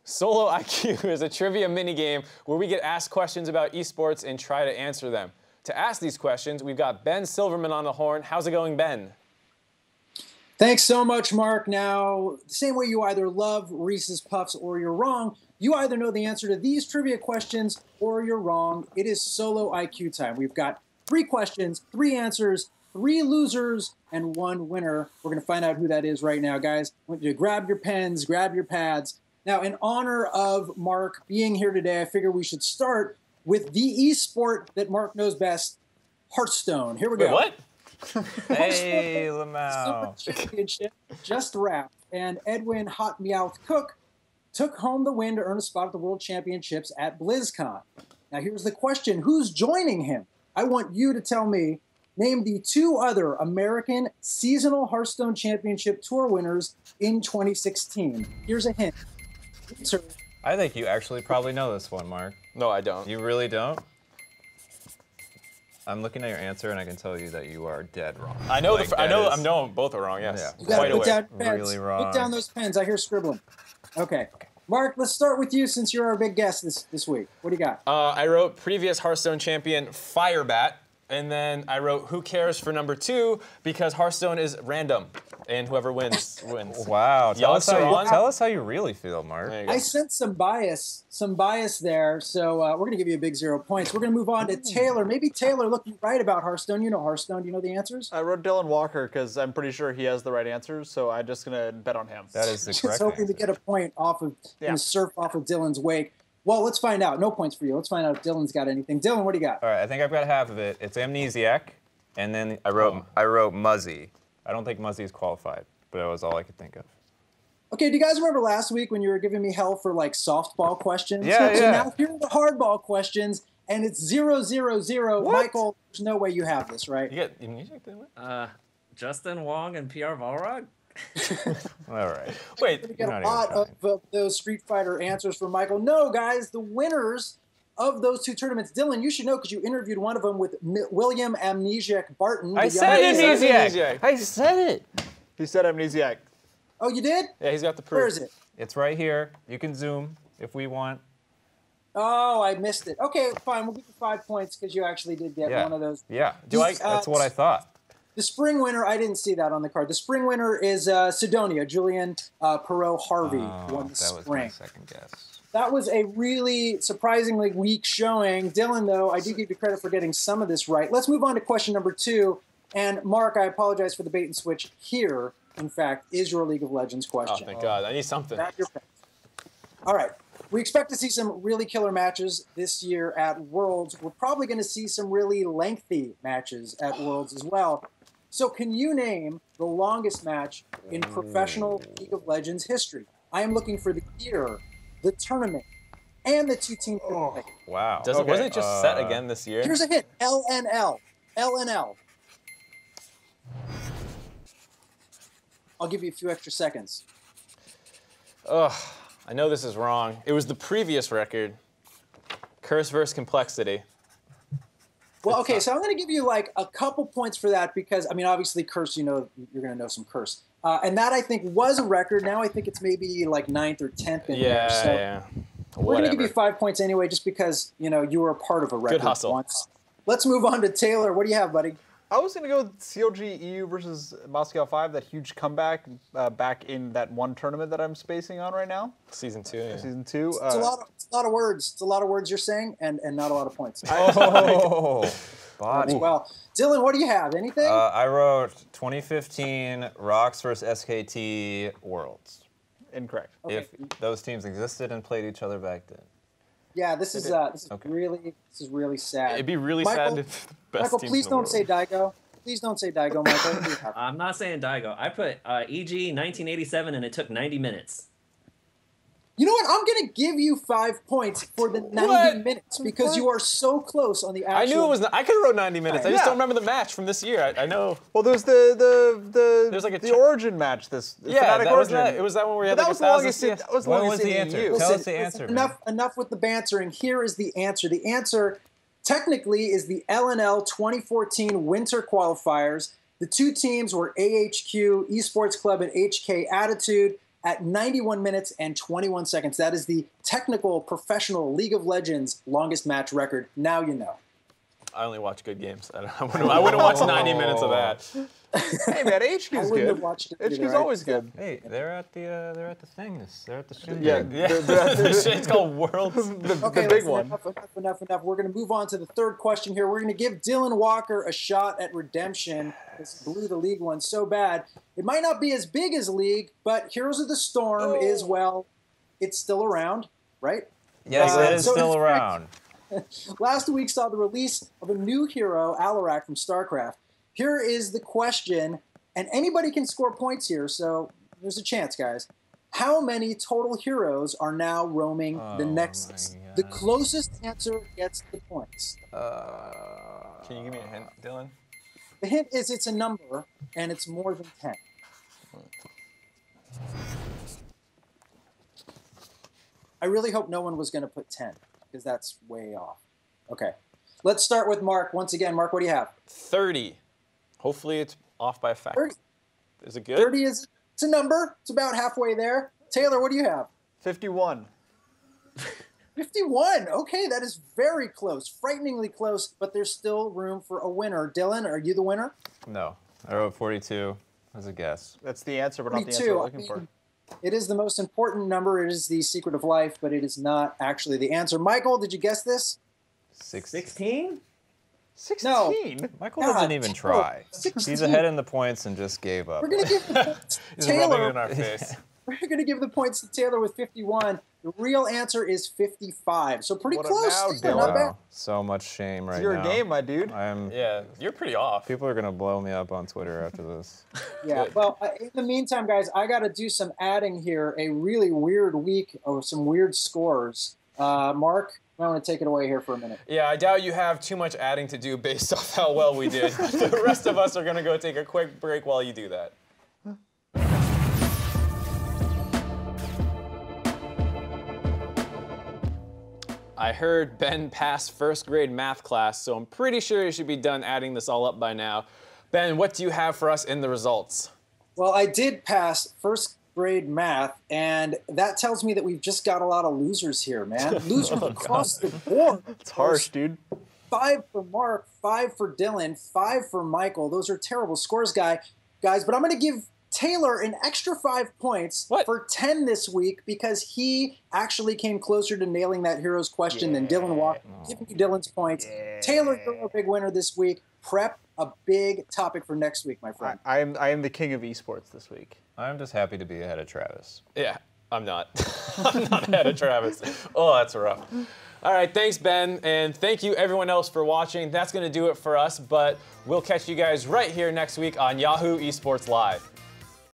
Solo IQ is a trivia minigame where we get asked questions about esports and try to answer them. To ask these questions, we've got Ben Silverman on the horn. How's it going, Ben? Thanks so much, Mark. Now, the same way you either love Reese's Puffs or you're wrong, you either know the answer to these trivia questions or you're wrong. It is solo IQ time. We've got 3 questions, 3 answers, 3 losers, and 1 winner. We're going to find out who that is right now, guys. I want you to grab your pens, grab your pads. Now, in honor of Mark being here today, I figure we should start with the esport that Mark knows best, Hearthstone. Here we go. Wait, what? Hey, Lamau. Summer Championship just wrapped, and Edwin Hot Meowth Cook took home the win to earn a spot at the World Championships at BlizzCon. Now, here's the question. Who's joining him? I want you to tell me, name the 2 other American seasonal Hearthstone Championship Tour winners in 2016. Here's a hint. I think you actually probably know this one, Mark. No, I don't. You really don't? I'm looking at your answer, and I can tell you that you are dead wrong. I know. Like, I know. Both are wrong. Yes. Yeah. You gotta put down pens. Really wrong. Put down those pens. I hear scribbling. Okay. Mark, let's start with you since you're our big guest this week. What do you got? I wrote previous Hearthstone champion Firebat, and then I wrote who cares for number 2 because Hearthstone is random, and whoever wins wins. Wow. Tell us how you really feel, Mark. I sense some bias there, so we're gonna give you a big 0 points. We're gonna move on to Taylor. Maybe Taylor, look, you're right about Hearthstone. You know Hearthstone. Do you know the answers? I wrote Dylan Walker because I'm pretty sure he has the right answers, so I'm just gonna bet on him. That is the Just correct hoping answer. to get a point off of surf off of Dylan's wake. Well, let's find out. No points for you. Let's find out if Dylan's got anything. Dylan, what do you got? All right, I think I've got half of it. It's Amnesiac, and then I wrote Muzzy. I don't think Muzzy is qualified, but that was all I could think of. Okay, do you guys remember last week when you were giving me hell for like softball questions? Yeah, So yeah. now here are the hardball questions, and it's 0-0-0. What? Michael, there's no way you have this, right? You get Amnesiac, didn't Justin Wong and PR Volrog? All right. Wait. We get You're a not lot even of those Street Fighter answers from Michael. No, guys, the winners of those 2 tournaments, Dylan, you should know because you interviewed one of them with William Amnesiac Barton. I the said young- Amnesiac. I said it. He said Amnesiac. Oh, you did? Yeah, he's got the proof. Where is it? It's right here. You can zoom if we want. Oh, I missed it. Okay, fine. We'll give you 5 points because you actually did get one of those. Yeah. These, That's what I thought. The spring winner, I didn't see that on the card. The spring winner is Sidonia. Julian Perot Harvey won the That was spring. my second guess. That was a really surprisingly weak showing. Dylan, though, I do give you credit for getting some of this right. Let's move on to question number 2. And Mark, I apologize for the bait and switch. Here, in fact, is your League of Legends Oh, question. thank God. I need something. Grab your pens. All right. We expect to see some really killer matches this year at Worlds. We're probably going to see some really lengthy matches at Worlds as well. So can you name the longest match in professional League of Legends history? I am looking for the year, the tournament, and the 2 teams. Wow. Wasn't it just set again this year? Here's a hint. LNL. LNL. I'll give you a few extra seconds. Ugh, I know this is wrong. It was the previous record. Curse versus Complexity. Well, okay, so I'm going to give you like a couple points for that because, I mean, obviously Curse, you know, you're going to know some Curse. And that, I think, was a record. Now I think it's maybe like 9th or 10th in there. So Yeah. we're going to give you 5 points anyway just because, you know, you were a part of a record hustle. once. Let's move on to Taylor. What do you have, buddy? I was going to go with CLG EU versus Moscow 5, that huge comeback back in that one tournament that I'm spacing on right now. Season 2. Yeah. Season 2. It's a lot of words. It's a lot of words you're saying and not a lot of points. Oh, body. Well, Dylan, what do you have? Anything? I wrote 2015 Rocks versus SKT Worlds. Incorrect. Okay. If those teams existed and played each other back then. Yeah, this is Okay. really sad. It'd be really Michael, sad if the best Michael, teams please in the don't say world. Daigo. Please don't say Daigo, Michael. What do you have? I'm not saying Daigo. I put EG 1987 and it took 90 minutes. You know what? I'm going to give you 5 points for the 90 minutes because you are so close on the actual. I knew it was. I could have wrote 90 minutes. I just Yeah. don't remember the match from this year. I know. Well, there's the like the Origin match. This Yeah, Fnatic that was Origin. that. It was that one where we had But like that was the longest. 1,000 That was the What longest was the in answer? EU. Tell us the answer, man. Enough with the bantering. Here is the answer. The answer technically is the LNL 2014 Winter Qualifiers. The 2 teams were AHQ Esports Club and HK Attitude. at 91 minutes and 21 seconds. That is the technical professional League of Legends longest match record. Now you know. I only watch good games. I wouldn't watch 90 minutes of that. Hey man, HQ's I wouldn't good. have watched it HQ's either. always good. Hey, they're at the thing. They're at the shindig. Yeah, It's called Worlds. the Okay, big listen, one. Enough. We're going to move on to the third question here. We're going to give Dylan Walker a shot at redemption because he blew the League one so bad. It might not be as big as League, but Heroes of the Storm is, well, it's still around, right? Yes, it is so still in around. Last week saw the release of a new hero, Alarak from StarCraft. Here is the question, and anybody can score points here, so there's a chance, guys. How many total heroes are now roaming the Nexus? The closest answer gets the points. Can you give me a hint, Dylan? The hint is it's a number, and it's more than 10. I really hope no one was going to put 10, because that's way off. Okay. Let's start with Mark. Once again, Mark, what do you have? 30. Hopefully it's off by a factor. 30. Is it good? 30 is it's a number. It's about halfway there. Taylor, what do you have? 51. 51. Okay, that is very close. Frighteningly close, but there's still room for a winner. Dylan, are you the winner? No, I wrote 42 as a guess. That's the answer, but not the answer 42. we're looking for. It is the most important number. It is the secret of life, but it is not actually the answer. Michael, did you guess this? 16? 16? No. Michael God, doesn't even try. 16. He's ahead in the points and just gave up. We're going to give the points to He's rubbing it in Taylor. our face. We're going to give the points to Taylor with 51. The real answer is 55. So pretty What a close. now, Taylor, not bad. Wow, so much shame right It's your now. game, my dude. Yeah, you're pretty off. People are gonna blow me up on Twitter after this. Yeah, well, in the meantime, guys, I got to do some adding here. A really weird week of some weird scores. Mark, I want to take it away here for a minute. Yeah, I doubt you have too much adding to do based off how well we did. The rest of us are going to go take a quick break while you do that. I heard Ben passed first grade math class, so I'm pretty sure you should be done adding this all up by now. Ben, what do you have for us in the results? Well, I did pass first grade math, and that tells me that we've just got a lot of losers here, man. Losers across the board. It's harsh, dude. 5 for Mark, 5 for Dylan, 5 for Michael. Those are terrible scores, guys. But I'm going to give Taylor an extra 5 points for 10 this week because he actually came closer to nailing that heroes question than Dylan Walker. Giving you Dylan's points. Taylor, you're a big winner this week. Prep a big topic for next week, my friend. I am the king of esports this week. I'm just happy to be ahead of Travis. Yeah, I'm not. I'm not ahead of Travis. Oh, that's rough. All right, thanks, Ben, and thank you everyone else for watching. That's going to do it for us, but we'll catch you guys right here next week on Yahoo Esports Live.